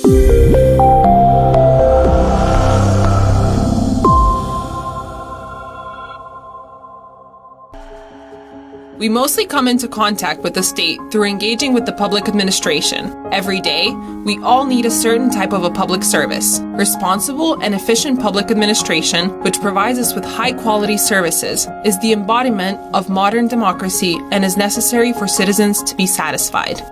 We mostly come into contact with the state through engaging with the public administration. Every day, we all need a certain type of a public service. Responsible and efficient public administration, which provides us with high-quality services, is the embodiment of modern democracy and is necessary for citizens to be satisfied.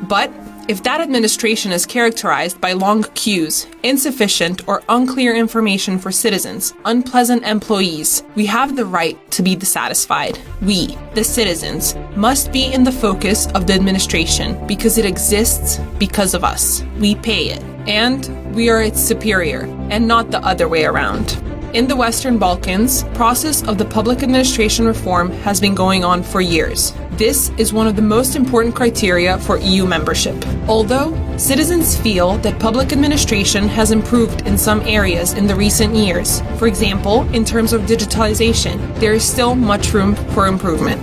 But if that administration is characterized by long queues, insufficient or unclear information for citizens, unpleasant employees, we have the right to be dissatisfied. We, the citizens, must be in the focus of the administration because it exists because of us. We pay it, and we are its superior, and not the other way around. In the Western Balkans, process of the public administration reform has been going on for years. This is one of the most important criteria for EU membership. Although citizens feel that public administration has improved in some areas in the recent years, for example, in terms of digitalization, there is still much room for improvement.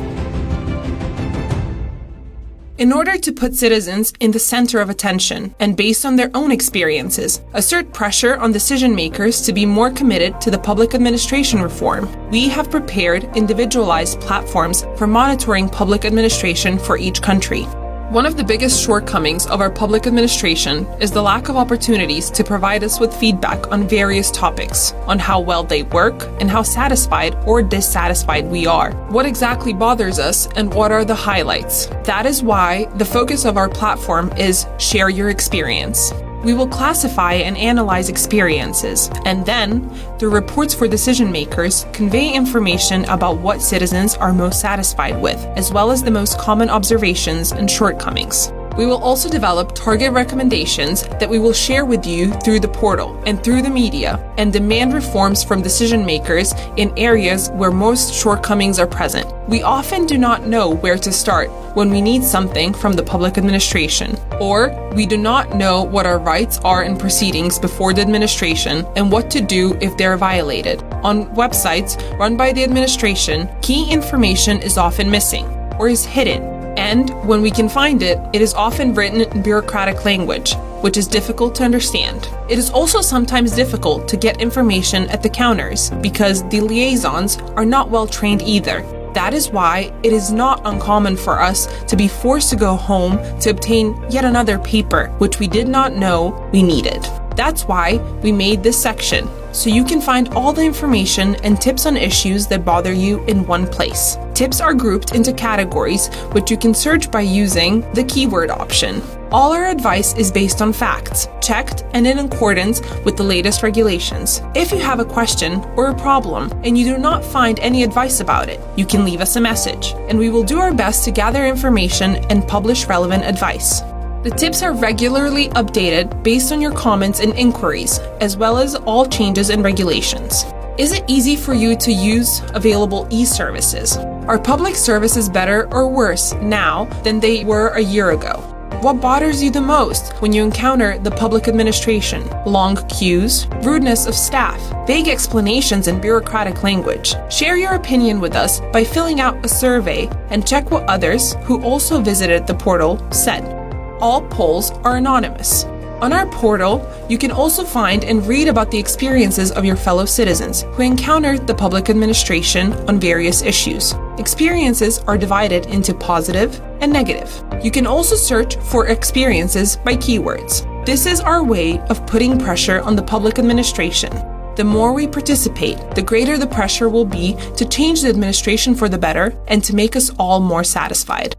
In order to put citizens in the center of attention and based on their own experiences, assert pressure on decision makers to be more committed to the public administration reform, we have prepared individualized platforms for monitoring public administration for each country. One of the biggest shortcomings of our public administration is the lack of opportunities to provide us with feedback on various topics, on how well they work and how satisfied or dissatisfied we are. What exactly bothers us and what are the highlights? That is why the focus of our platform is Share Your Experience. We will classify and analyze experiences, and then, through reports for decision makers, convey information about what citizens are most satisfied with, as well as the most common observations and shortcomings. We will also develop target recommendations that we will share with you through the portal and through the media, and demand reforms from decision makers in areas where most shortcomings are present. We often do not know where to start when we need something from the public administration, or we do not know what our rights are in proceedings before the administration and what to do if they are violated. On websites run by the administration, key information is often missing or is hidden. And when we can find it, it is often written in bureaucratic language, which is difficult to understand. It is also sometimes difficult to get information at the counters because the liaisons are not well trained either. That is why it is not uncommon for us to be forced to go home to obtain yet another paper, which we did not know we needed. That's why we made this section, so you can find all the information and tips on issues that bother you in one place. Tips are grouped into categories, which you can search by using the keyword option. All our advice is based on facts, checked and in accordance with the latest regulations. If you have a question or a problem and you do not find any advice about it, you can leave us a message, and we will do our best to gather information and publish relevant advice. The tips are regularly updated based on your comments and inquiries, as well as all changes in regulations. Is it easy for you to use available e-services? Are public services better or worse now than they were a year ago? What bothers you the most when you encounter the public administration? Long queues, rudeness of staff, vague explanations and bureaucratic language. Share your opinion with us by filling out a survey and check what others who also visited the portal said. All polls are anonymous. On our portal, you can also find and read about the experiences of your fellow citizens who encountered the public administration on various issues. Experiences are divided into positive and negative. You can also search for experiences by keywords. This is our way of putting pressure on the public administration. The more we participate, the greater the pressure will be to change the administration for the better and to make us all more satisfied.